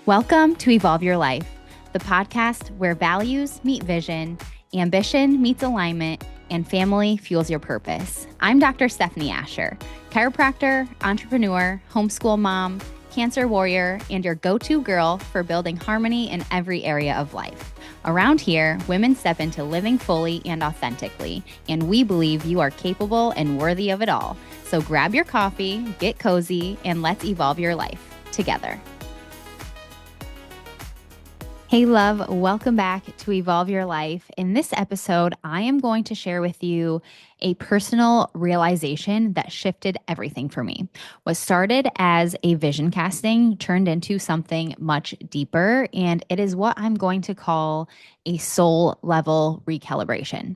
Welcome to Evolve Your Life, the podcast where values meet vision, ambition meets alignment, and family fuels your purpose. I'm Dr. Stefanie Ascher, chiropractor, entrepreneur, homeschool mom, cancer warrior, and your go-to girl for building harmony in every area of life. Around here, women step into living fully and authentically, and we believe you are capable and worthy of it all. So grab your coffee, get cozy, and let's evolve your life together. Hey, love, welcome back to Evolve Your Life. In this episode, I am going to share with you a personal realization that shifted everything for me. What started as a vision casting turned into something much deeper, and it is what I'm going to call a soul level recalibration.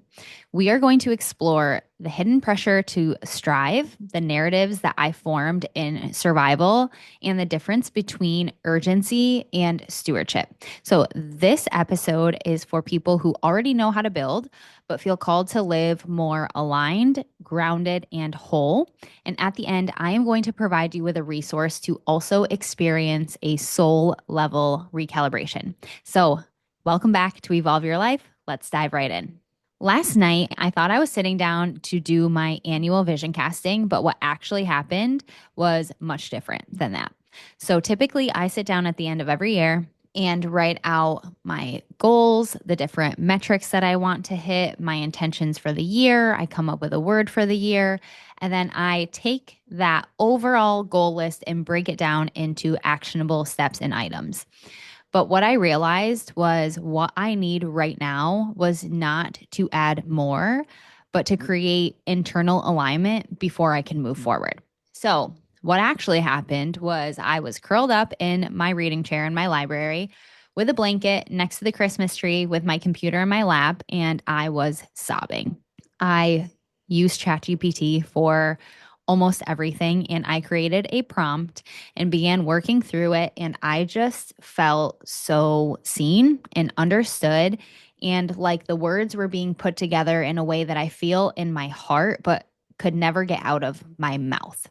We are going to explore the hidden pressure to strive, the narratives that I formed in survival, and the difference between urgency and stewardship. So, this episode is for people who already know how to build, but feel called to live more aligned, grounded, and whole. And at the end, I am going to provide you with a resource to also experience a soul level recalibration. So, welcome back to Evolve Your Life. Let's dive right in. Last night, I thought I was sitting down to do my annual vision casting, but what actually happened was much different than that. So typically, I sit down at the end of every year and write out my goals, the different metrics that I want to hit, my intentions for the year. I come up with a word for the year, and then I take that overall goal list and break it down into actionable steps and items. But what I realized was what I need right now was not to add more, but to create internal alignment before I can move forward. So what actually happened was I was curled up in my reading chair in my library with a blanket next to the Christmas tree with my computer in my lap, and I was sobbing. I used ChatGPT for almost everything, and I created a prompt and began working through it, and I just felt so seen and understood, and like the words were being put together in a way that I feel in my heart but could never get out of my mouth.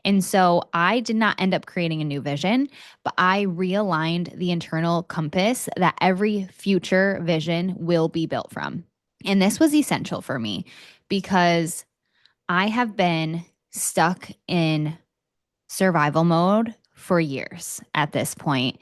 And so I did not end up creating a new vision, but I realigned the internal compass that every future vision will be built from. And this was essential for me because I have been stuck in survival mode for years at this point.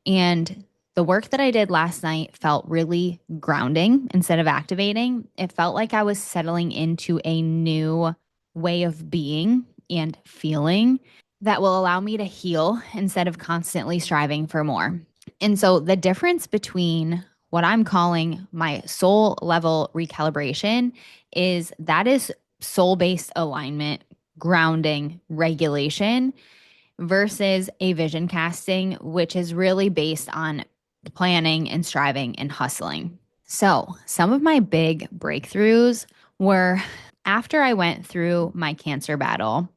And the work that I did last night felt really grounding instead of activating. It felt like I was settling into a new way of being and feeling that will allow me to heal instead of constantly striving for more. And so the difference between what I'm calling my soul level recalibration is soul-based alignment, grounding, regulation versus a vision casting, which is really based on planning and striving and hustling. So some of my big breakthroughs were after I went through my cancer battle.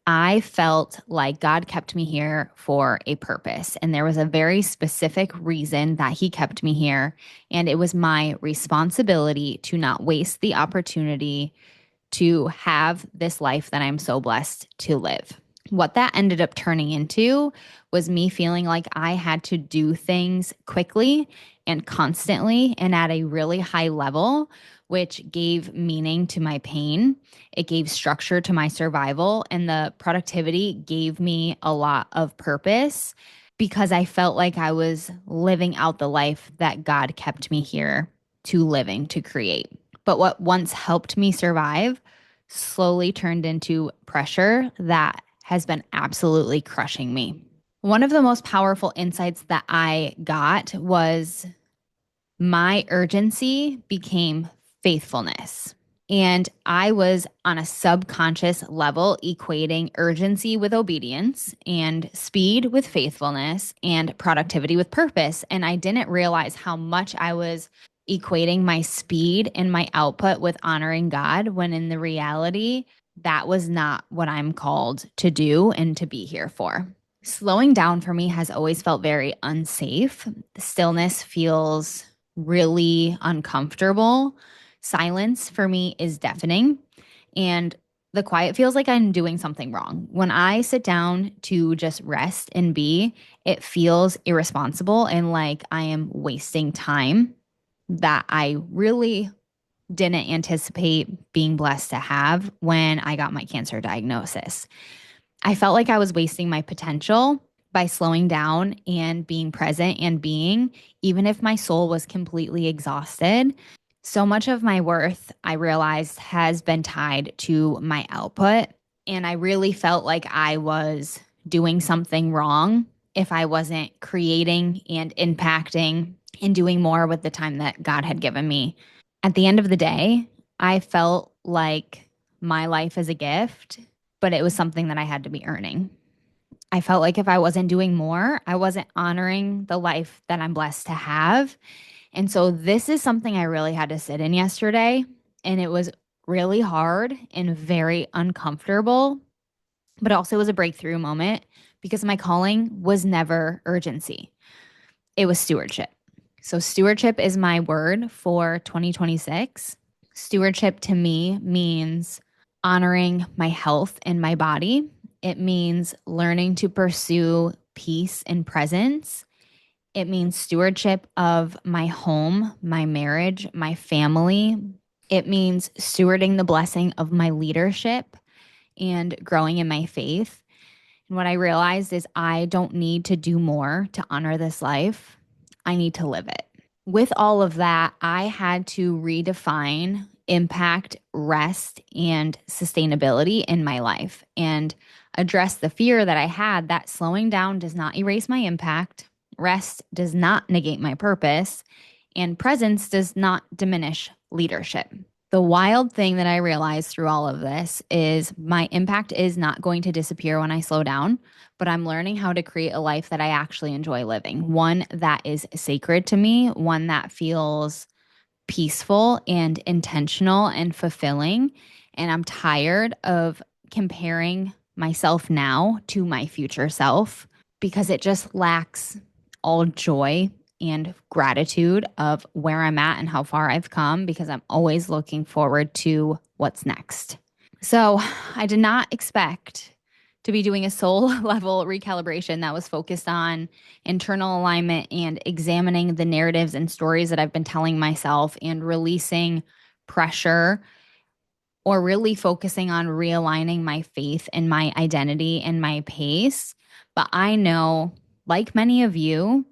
I felt like God kept me here for a purpose, and there was a very specific reason that He kept me here, and it was my responsibility to not waste the opportunity to have this life that I'm so blessed to live. What that ended up turning into was me feeling like I had to do things quickly and constantly and at a really high level, which gave meaning to my pain. It gave structure to my survival, and the productivity gave me a lot of purpose because I felt like I was living out the life that God kept me here to create. But what once helped me survive slowly turned into pressure that has been absolutely crushing me. One of the most powerful insights that I got was my urgency became faithfulness. And I was on a subconscious level equating urgency with obedience and speed with faithfulness and productivity with purpose. And I didn't realize how much I was equating my speed and my output with honoring God, when in the reality, that was not what I'm called to do and to be here for. Slowing down for me has always felt very unsafe. Stillness feels really uncomfortable. Silence for me is deafening. And The quiet feels like I'm doing something wrong. When I sit down to just rest and be, it feels irresponsible and like I am wasting time that I really didn't anticipate being blessed to have when I got my cancer diagnosis. I felt like I was wasting my potential by slowing down and being present and being, even if my soul was completely exhausted. So much of my worth, I realized, has been tied to my output. And I really felt like I was doing something wrong if I wasn't creating and impacting and doing more with the time that God had given me. At the end of the day, I felt like my life is a gift, but it was something that I had to be earning. I felt like if I wasn't doing more, I wasn't honoring the life that I'm blessed to have. And so this is something I really had to sit in yesterday. And it was really hard and very uncomfortable, but also was a breakthrough moment because my calling was never urgency, it was stewardship. So, stewardship is my word for 2026. Stewardship to me means honoring my health and my body. It means learning to pursue peace and presence. It means stewardship of my home, my marriage, my family. It means stewarding the blessing of my leadership and growing in my faith. And what I realized is I don't need to do more to honor this life. I need to live it. With all of that, I had to redefine impact, rest, and sustainability in my life and address the fear that I had that slowing down does not erase my impact, rest does not negate my purpose, and presence does not diminish leadership. The wild thing that I realized through all of this is my impact is not going to disappear when I slow down, but I'm learning how to create a life that I actually enjoy living, one that is sacred to me, one that feels peaceful and intentional and fulfilling. And I'm tired of comparing myself now to my future self because it just lacks all joy and gratitude of where I'm at and how far I've come because I'm always looking forward to what's next. So I did not expect to be doing a soul level recalibration that was focused on internal alignment and examining the narratives and stories that I've been telling myself and releasing pressure or really focusing on realigning my faith and my identity and my pace. But I know, like many of you,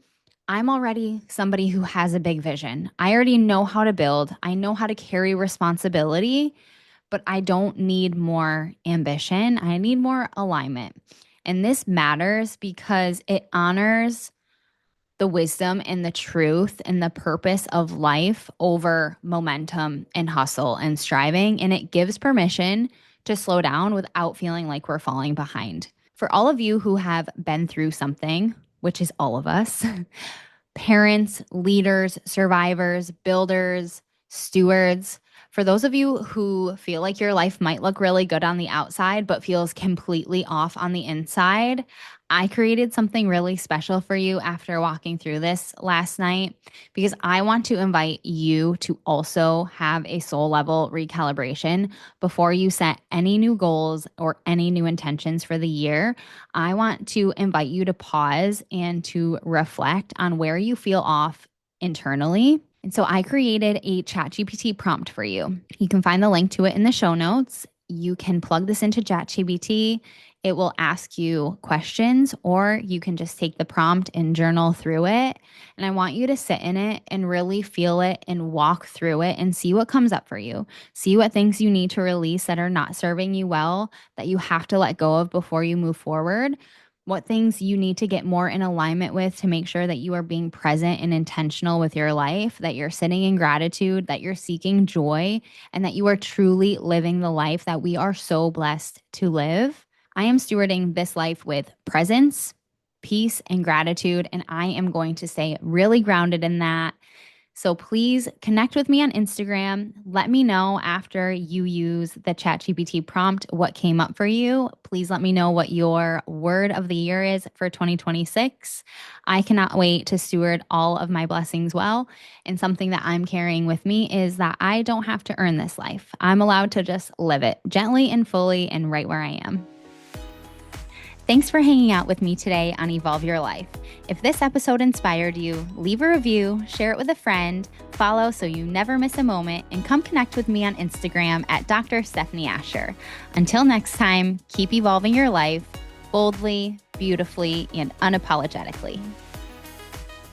I'm already somebody who has a big vision. I already know how to build, I know how to carry responsibility, but I don't need more ambition. I need more alignment. And this matters because it honors the wisdom and the truth and the purpose of life over momentum and hustle and striving. And it gives permission to slow down without feeling like we're falling behind. For all of you who have been through something, which is all of us, parents, leaders, survivors, builders, stewards. For those of you who feel like your life might look really good on the outside, but feels completely off on the inside, I created something really special for you after walking through this last night because I want to invite you to also have a soul level recalibration before you set any new goals or any new intentions for the year. I want to invite you to pause and to reflect on where you feel off internally. And so I created a ChatGPT prompt for you. You can find the link to it in the show notes. You can plug this into ChatGPT. It will ask you questions, or you can just take the prompt and journal through it. And I want you to sit in it and really feel it and walk through it and see what comes up for you. See what things you need to release that are not serving you well, that you have to let go of before you move forward. What things you need to get more in alignment with to make sure that you are being present and intentional with your life, that you're sitting in gratitude, that you're seeking joy, and that you are truly living the life that we are so blessed to live. I am stewarding this life with presence, peace, and gratitude, and I am going to stay really grounded in that, So please connect with me on Instagram. Let me know after you use the ChatGPT prompt what came up for you. Please let me know what your word of the year is for 2026. I cannot wait to steward all of my blessings well. And something that I'm carrying with me is that I don't have to earn this life. I'm allowed to just live it gently and fully and right where I am. Thanks for hanging out with me today on Evolve Your Life. If this episode inspired you, leave a review, share it with a friend, follow so you never miss a moment, and come connect with me on Instagram at Dr. Stefanie Ascher. Until next time, keep evolving your life boldly, beautifully, and unapologetically.